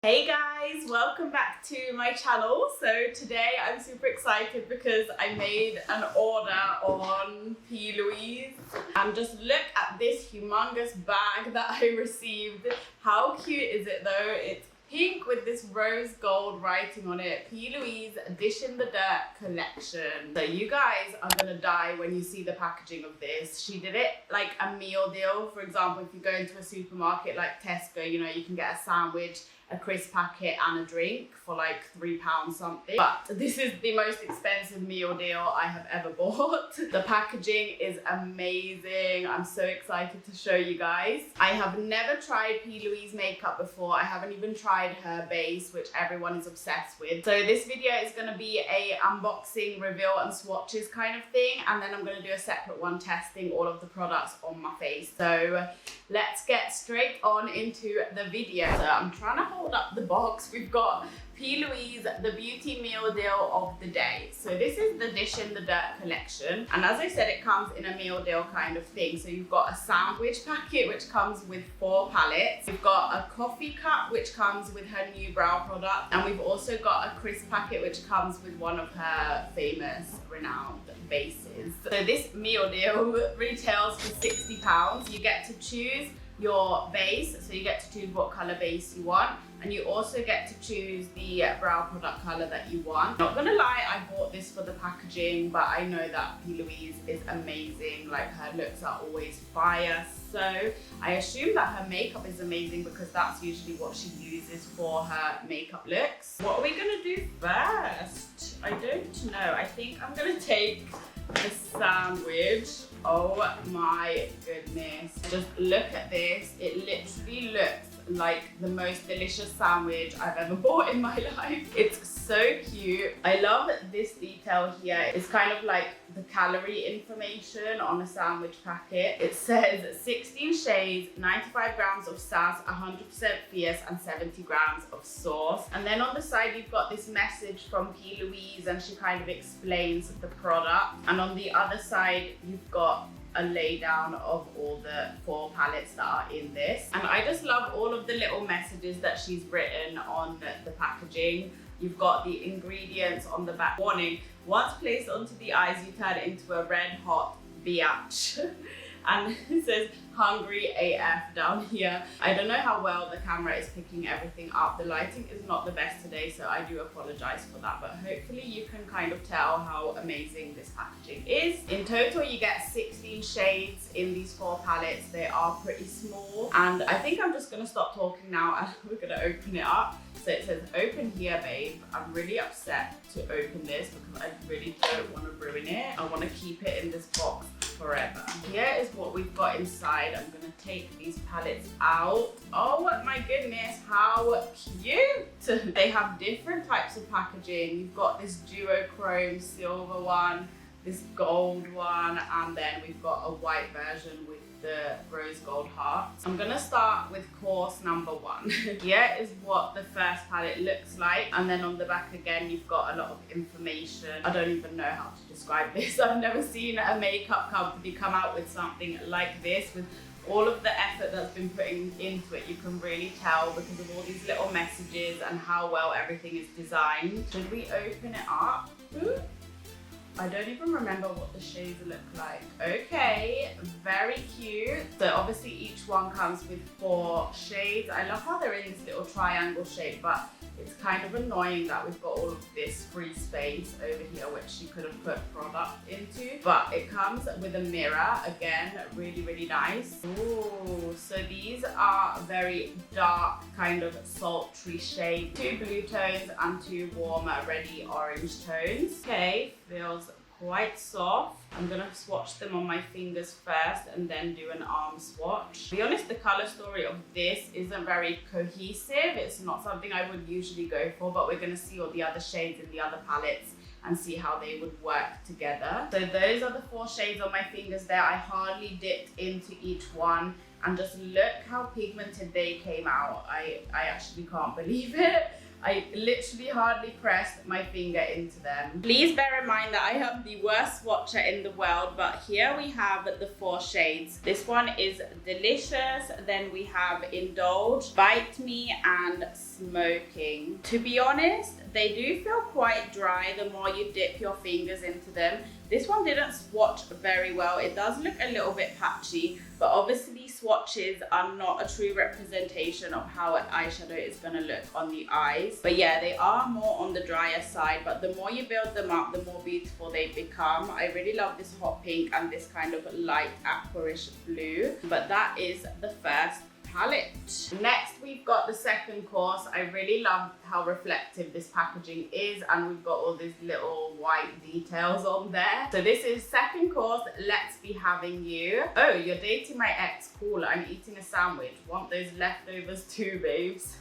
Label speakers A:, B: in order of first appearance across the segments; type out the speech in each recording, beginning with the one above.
A: Hey guys, welcome back to my channel. So today I'm super excited because I made an order on P.LOUISE and just look at this humongous bag that I received. How cute is it though? It's pink with this rose gold writing on it. P.LOUISE Dishin the Dirt collection. So you guys are gonna die when you see the packaging of this. She did it like a meal deal. For example, if you go into a supermarket like Tesco, you know, you can get a sandwich, a crisp packet and a drink for like £3 something. But this is the most expensive meal deal I have ever bought. The packaging is amazing. I'm so excited to show you guys. I have never tried P.LOUISE makeup before. I haven't even tried her base, which everyone is obsessed with. So this video is gonna be a unboxing, reveal and swatches kind of thing. And then I'm gonna do a separate one testing all of the products on my face. So let's get straight on into the video. So I'm trying to hold up the box. We've got P.LOUISE, the beauty meal deal of the day. So this is the Dishin the Dirt collection. And as I said, it comes in a meal deal kind of thing. So you've got a sandwich packet, which comes with 4 palettes. You've got a coffee cup, which comes with her new brow product. And we've also got a crisp packet, which comes with one of her famous, renowned bases. So this meal deal retails for £60. You get to choose your base, so you get to choose what color base you want, and you also get to choose the brow product color that you want. Not gonna lie, I bought this for the packaging, but I know that P.LOUISE is amazing. Like, her looks are always fire, so I assume that her makeup is amazing because that's usually what she uses for her makeup looks. What are we gonna do first? I don't know. I think I'm gonna take the sandwich. Oh my goodness. Just look at this. It literally looks like the most delicious sandwich I've ever bought in my life. It's so cute. I love this detail here. It's kind of like the calorie information on a sandwich packet. It says 16 shades, 95 grams of sass, 100% fierce, and 70 grams of sauce. And then on the side, you've got this message from P.LOUISE, and she kind of explains the product. And on the other side, you've got a laydown of all the 4 palettes that are in this. And I just love all of the little messages that she's written on the packaging. You've got the ingredients on the back. Warning, once placed onto the eyes, you turn it into a red hot biatch. And it says hungry AF down here. I don't know how well the camera is picking everything up. The lighting is not the best today, so I do apologize for that, but hopefully you can kind of tell how amazing this packaging is. In total, you get 16 shades in these 4 palettes. They are pretty small, and I think I'm just gonna stop talking now and we're gonna open it up. So it says open here, babe. I'm really upset to open this because I really don't want to ruin it. I want to keep it in this box forever. Here is what we've got inside. I'm gonna take these palettes out. Oh my goodness, how cute! They have different types of packaging. You've got this duochrome silver one, this gold one, and then we've got a white version with the rose gold hearts. I'm gonna start with course number 1. Here is what the first palette looks like, and then on the back again you've got a lot of information. I don't even know how to describe this. I've never seen a makeup company come out with something like this with all of the effort that's been put into it. You can really tell because of all these little messages and how well everything is designed. Should we open it up? I don't even remember what the shades look like. Okay, very cute. So obviously each one comes with 4 shades. I love how they're in this little triangle shape, but it's kind of annoying that we've got all of this free space over here, which she could have put product into. But it comes with a mirror, again, really, really nice. Ooh, so these are very dark, kind of sultry shades. 2 blue tones and 2 warmer, reddy orange tones. Okay, feels quite soft. I'm gonna swatch them on my fingers first and then do an arm swatch. To be honest, the color story of this isn't very cohesive. It's not something I would usually go for, but we're gonna see all the other shades in the other palettes and see how they would work together. So those are the 4 shades on my fingers there. I hardly dipped into each one, and just look how pigmented they came out. I actually can't believe it. I literally hardly pressed my finger into them. Please bear in mind that I have the worst swatcher in the world, but here we have the 4 shades. This one is Delicious, then we have Indulge, Bite Me, and Smoking. To be honest, they do feel quite dry the more you dip your fingers into them. This one didn't swatch very well. It does look a little bit patchy, but obviously swatches are not a true representation of how an eyeshadow is going to look on the eyes. But yeah, they are more on the drier side, but the more you build them up, the more beautiful they become. I really love this hot pink and this kind of light aquarish blue. But that is the first palette. Next, we've got the second course. I really love how reflective this packaging is, and we've got all these little white details on there. So this is second course, Let's Be Having You. Oh, you're dating my ex, cool. I'm eating a sandwich. Want those leftovers too, babes?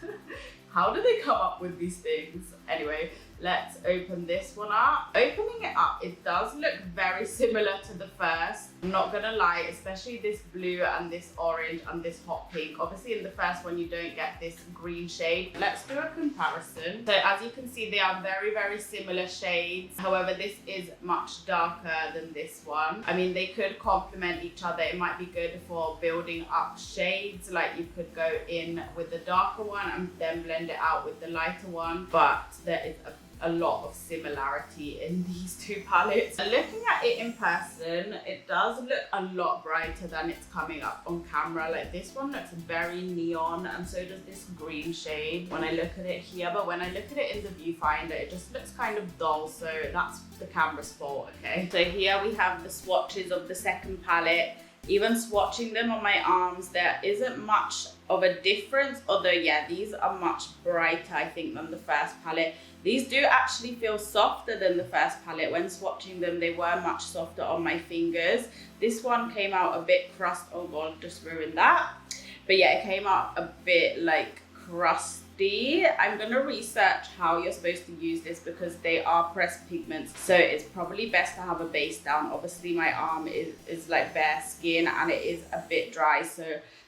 A: How do they come up with these things? Anyway, let's open this one up. Opening it up, it does look very similar to the first. I'm not gonna lie, especially this blue and this orange and this hot pink. Obviously in the first one, you don't get this green shade. Let's do a comparison. So as you can see, they are very, very similar shades. However, this is much darker than this one. I mean, they could complement each other. It might be good for building up shades. Like you could go in with the darker one and then blend it out with the lighter one. But there is a lot of similarity in these two palettes. Looking at it in person, it does look a lot brighter than it's coming up on camera. Like this one looks very neon, and so does this green shade when I look at it here, but when I look at it in the viewfinder, it just looks kind of dull, so that's the camera's fault, okay? So here we have the swatches of the second palette. Even swatching them on my arms, there isn't much of a difference, although yeah, these are much brighter, I think, than the first palette. These do actually feel softer than the first palette. When swatching them, they were much softer on my fingers. This one came out a bit oh god, just ruined that. But yeah, it came out a bit like crusty. I'm gonna research how you're supposed to use this because they are pressed pigments, so it's probably best to have a base down. Obviously my arm is like bare skin and it is a bit dry, so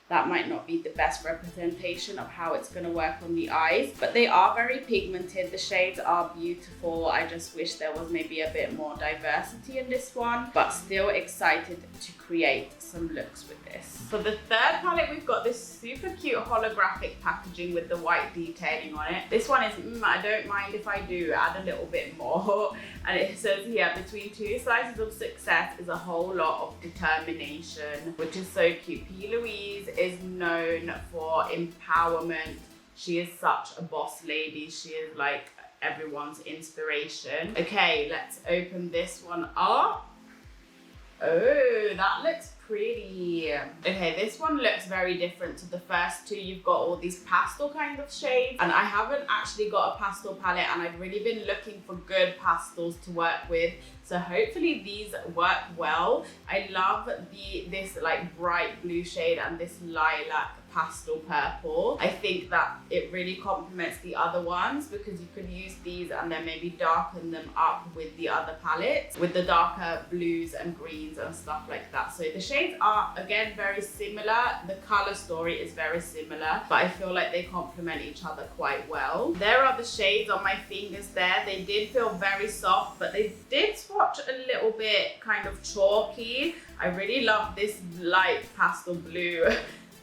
A: that might not be the best representation of how it's going to work on the eyes, but they are very pigmented. The shades are beautiful. I just wish there was maybe a bit more diversity in this one, but still excited to create some looks with this. For the third palette, we've got this super cute holographic packaging with the white detailing on it. This one is, I don't mind if I do add a little bit more. And it says here, between 2 slices of success is a whole lot of determination, which is so cute. P.LOUISE is known for empowerment. She is such a boss lady. She is like everyone's inspiration. Okay, let's open this one up. Oh, that looks pretty. Okay, this one looks very different to the first two. You've got all these pastel kind of shades, and I haven't actually got a pastel palette, and I've really been looking for good pastels to work with. So hopefully these work well. I love this like bright blue shade and this lilac pastel purple. I think that it really complements the other ones because you could use these and then maybe darken them up with the other palettes, with the darker blues and greens and stuff like that. So the shades are, again, very similar. The color story is very similar, but I feel like they complement each other quite well. There are the shades on my fingers there. They did feel very soft, but they did swatch a little bit kind of chalky. I really love this light pastel blue.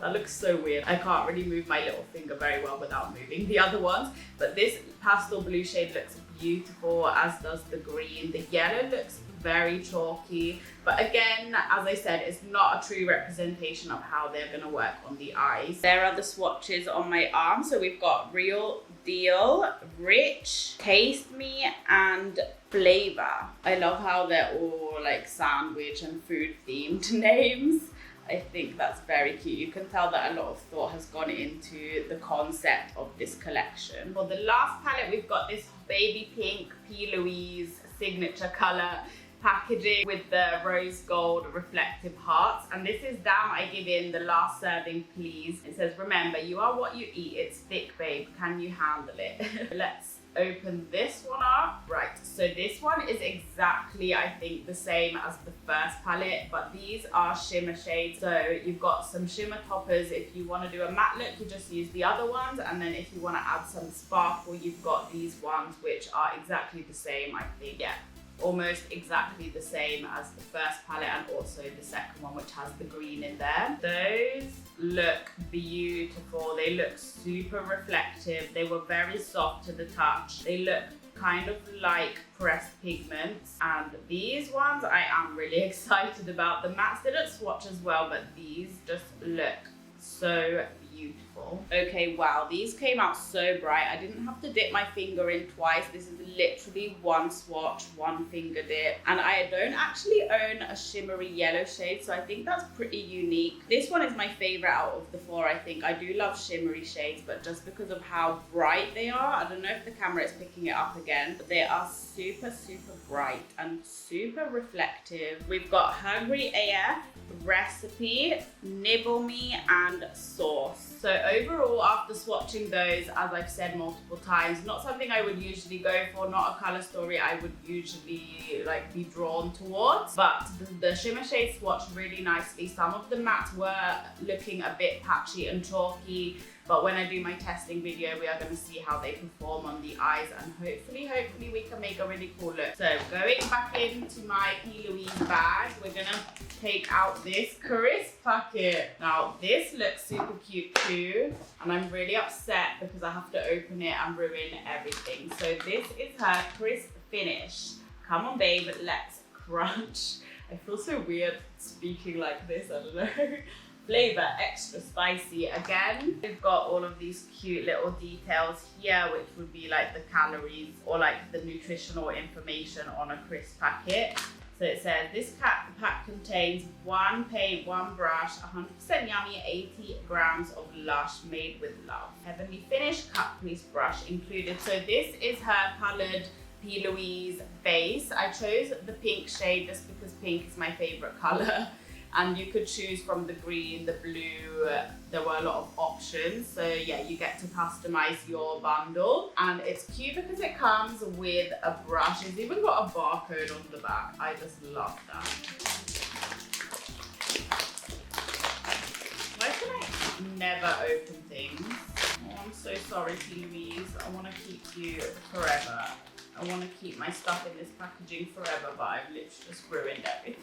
A: That looks so weird. I can't really move my little finger very well without moving the other ones. But this pastel blue shade looks beautiful, as does the green. The yellow looks very chalky. But again, as I said, it's not a true representation of how they're gonna work on the eyes. There are the swatches on my arm. So we've got Real Deal, Rich, Taste Me, and Flavor. I love how they're all like sandwich and food themed names. I think that's very cute. You can tell that a lot of thought has gone into the concept of this collection. For the last palette, we've got this baby pink P.LOUISE signature color packaging with the rose gold reflective hearts. And this is Damn I Give In, the last serving please. It says, remember, you are what you eat. It's thick, babe. Can you handle it? Let's open this one up. Right, so this one is exactly, I think, the same as the first palette, but these are shimmer shades. So you've got some shimmer toppers. If you want to do a matte look, you just use the other ones, and then if you want to add some sparkle, you've got these ones, which are exactly the same, I think. Yeah, almost exactly the same as the first palette, and also the second one, which has the green in there. Those look beautiful. They look super reflective. They were very soft to the touch. They look kind of like pressed pigments, and these ones I am really excited about. The mattes didn't swatch as well, but these just look so beautiful. Okay, wow, these came out so bright. I didn't have to dip my finger in twice. This is literally one swatch, one finger dip, and I don't actually own a shimmery yellow shade, so I think that's pretty unique. This one is my favorite out of the four, I think. I do love shimmery shades, but just because of how bright they are, I don't know if the camera is picking it up again, but they are super, super bright and super reflective. We've got Hungry AF, Recipe, Nibble Me, and Sauce. So overall, after swatching those, as I've said multiple times, not something I would usually go for, not a color story I would usually like be drawn towards, but the shimmer shades swatched really nicely. Some of the mattes were looking a bit patchy and chalky, but when I do my testing video, we are going to see how they perform on the eyes, and hopefully we can make a really cool look. So going back into my P.LOUISE bag, we're going to take out this crisp packet. Now this looks super cute too, and I'm really upset because I have to open it and ruin everything. So this is her crisp finish. Come on babe, let's crunch. I feel so weird speaking like this, I don't know. Flavor, extra spicy. Again, we've got all of these cute little details here, which would be like the calories or like the nutritional information on a crisp packet. So it says, this pack contains one paint, one brush, 100% yummy, 80 grams of LASH made with love. Heavenly finish, cut crease brush included. So this is her colored P.LOUISE base. I chose the pink shade just because pink is my favorite color. And you could choose from the green, the blue, there were a lot of options. So yeah, you get to customize your bundle. And it's cute because it comes with a brush. It's even got a barcode on the back. I just love that. Why can I never open things? Oh, I'm so sorry, P.LOUISE. I want to keep you forever. I want to keep my stuff in this packaging forever, but I've literally just ruined everything.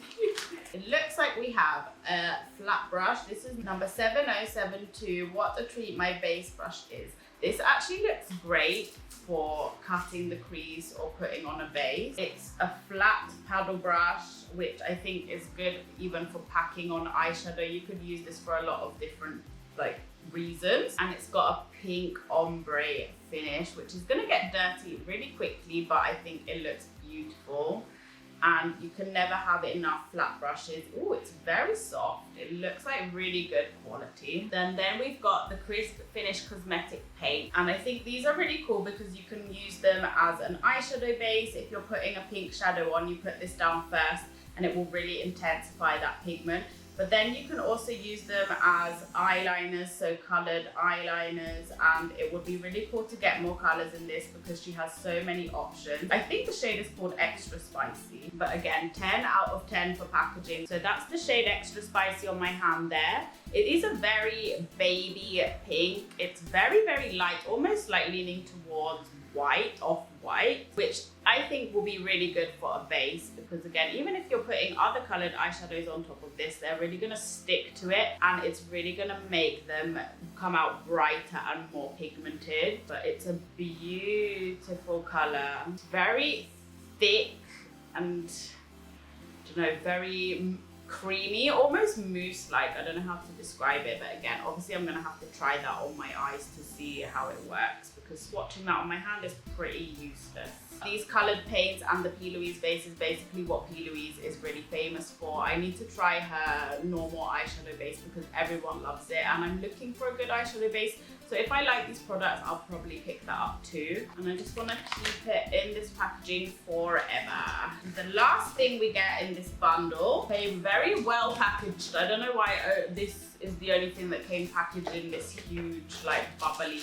A: It looks like we have a flat brush. This is number 7072. What a treat my base brush is. This actually looks great for cutting the crease or putting on a base. It's a flat paddle brush, which I think is good even for packing on eyeshadow. You could use this for a lot of different reasons, and it's got a pink ombre finish, which is going to get dirty really quickly, but I think it looks beautiful. And you can never have enough flat brushes. Oh, it's very soft. It looks like really good quality. Then we've got the Crisp Finish Cosmetic Paint, and I think these are really cool because you can use them as an eyeshadow base. If you're putting a pink shadow on, you put this down first and it will really intensify that pigment. But then you can also use them as eyeliners, so colored eyeliners, and it would be really cool to get more colors in this because she has so many options. I think the shade is called Extra Spicy, but again, 10 out of 10 for packaging. So that's the shade Extra Spicy on my hand there. It is a very baby pink. It's very, very light, almost like leaning towards white, off-white, which I think will be really good for a base because again, even if you're putting other colored eyeshadows on top of this, they're really gonna stick to it and it's really gonna make them come out brighter and more pigmented. But it's a beautiful color. It's very thick and, I don't know, very creamy, almost mousse-like. I don't know how to describe it, but again, obviously I'm gonna have to try that on my eyes to see how it works because swatching that on my hand is pretty useless. These colored paints and the P.LOUISE base is basically what P.LOUISE is really famous for. I need to try her normal eyeshadow base because everyone loves it, and I'm looking for a good eyeshadow base So if I like these products, I'll probably pick that up too. And I just want to keep it in this packaging forever. The last thing we get in this bundle came very well packaged. I don't know why this is the only thing that came packaged in this huge, like, bubbly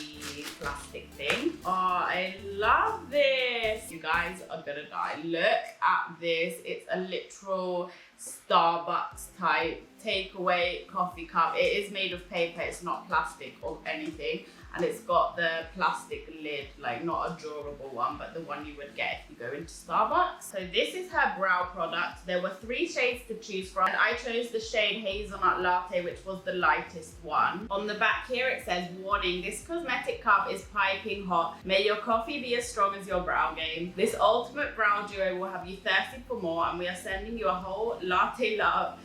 A: plastic thing. Oh, I love this. You guys are gonna die. Look at this. It's a literal Starbucks type takeaway coffee cup. It is made of paper, it's not plastic or anything, and it's got the plastic lid, like not a durable one, but the one you would get if you go into Starbucks. So this is her brow product. There were 3 shades to choose from, and I chose the shade Hazelnut Latte, which was the lightest one. On the back here it says, warning, this cosmetic cup is piping hot. May your coffee be as strong as your brow game. This ultimate brow duo will have you thirsty for more, and we are sending you a whole latte love,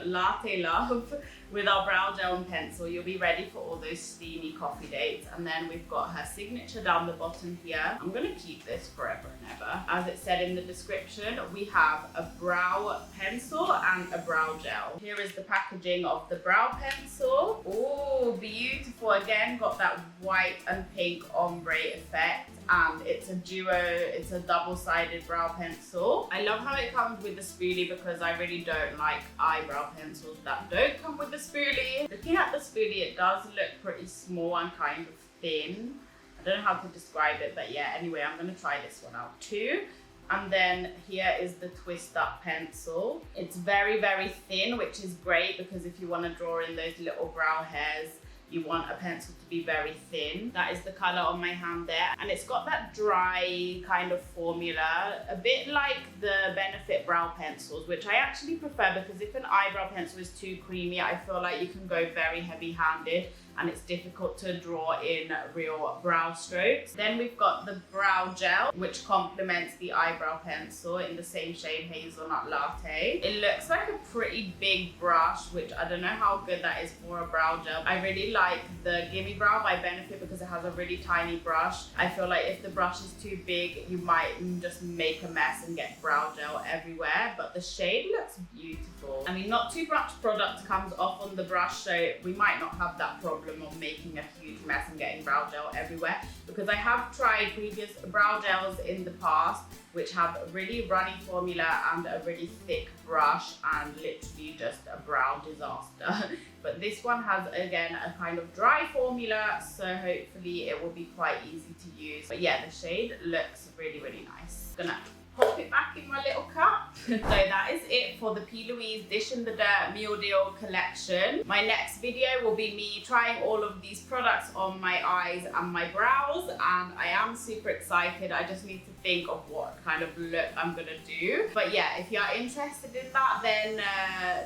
A: latte love with our brow gel and pencil. You'll be ready for all those steamy coffee dates. And then we've got her signature down the bottom here. I'm gonna keep this forever and ever. As it said in the description, we have a brow pencil and a brow gel. Here is the packaging of the brow pencil. Oh, beautiful. Again, got that white and pink ombre effect. And it's a duo, it's a double-sided brow pencil. I love how it comes with the spoolie because I really don't like eyebrow pencils that don't come with the spoolie. Looking at the spoolie, it does look pretty small and kind of thin. I don't know how to describe it, but yeah, anyway, I'm gonna try this one out too. And then here is the twist up pencil. It's very, very thin, which is great because if you want to draw in those little brow hairs, you want a pencil to be very thin. That is the color on my hand there. And it's got that dry kind of formula, a bit like the Benefit brow pencils, which I actually prefer because if an eyebrow pencil is too creamy, I feel like you can go very heavy-handed and it's difficult to draw in real brow strokes. Then we've got the brow gel, which complements the eyebrow pencil in the same shade Hazelnut Latte. It looks like a pretty big brush, which I don't know how good that is for a brow gel. I really like the Gimme Brow by Benefit because it has a really tiny brush. I feel like if the brush is too big, you might just make a mess and get brow gel everywhere, but the shade looks beautiful. I mean, not too much product comes off on the brush, so we might not have that problem of making a huge mess and getting brow gel everywhere, because I have tried previous brow gels in the past which have a really runny formula and a really thick brush and literally just a brow disaster. But this one has, again, a kind of dry formula, so hopefully it will be quite easy to use. But yeah, the shade looks really, really nice. Gonna pop it back in my little cup. So that is it for the P.LOUISE Dishin the Dirt Meal Deal collection. My next video will be me trying all of these products on my eyes and my brows, and I am super excited. I just need to think of what kind of look I'm gonna do. But yeah, if you are interested in that, then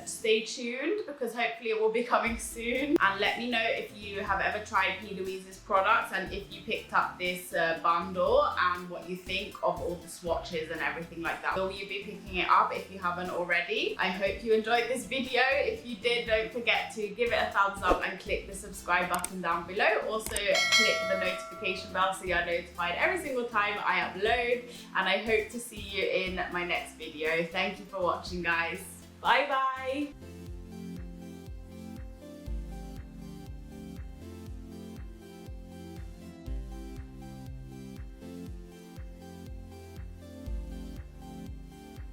A: stay tuned because hopefully it will be coming soon. And let me know if you have ever tried P.LOUISE's products and if you picked up this bundle and what you think of all the swatches and everything like that. Will you be picking it up if you haven't already? I hope you enjoyed this video. If you did, don't forget to give it a thumbs up and click the subscribe button down below. Also click the notification bell so you're notified every single time I upload. And I hope to see you in my next video. Thank you for watching, guys. Bye bye.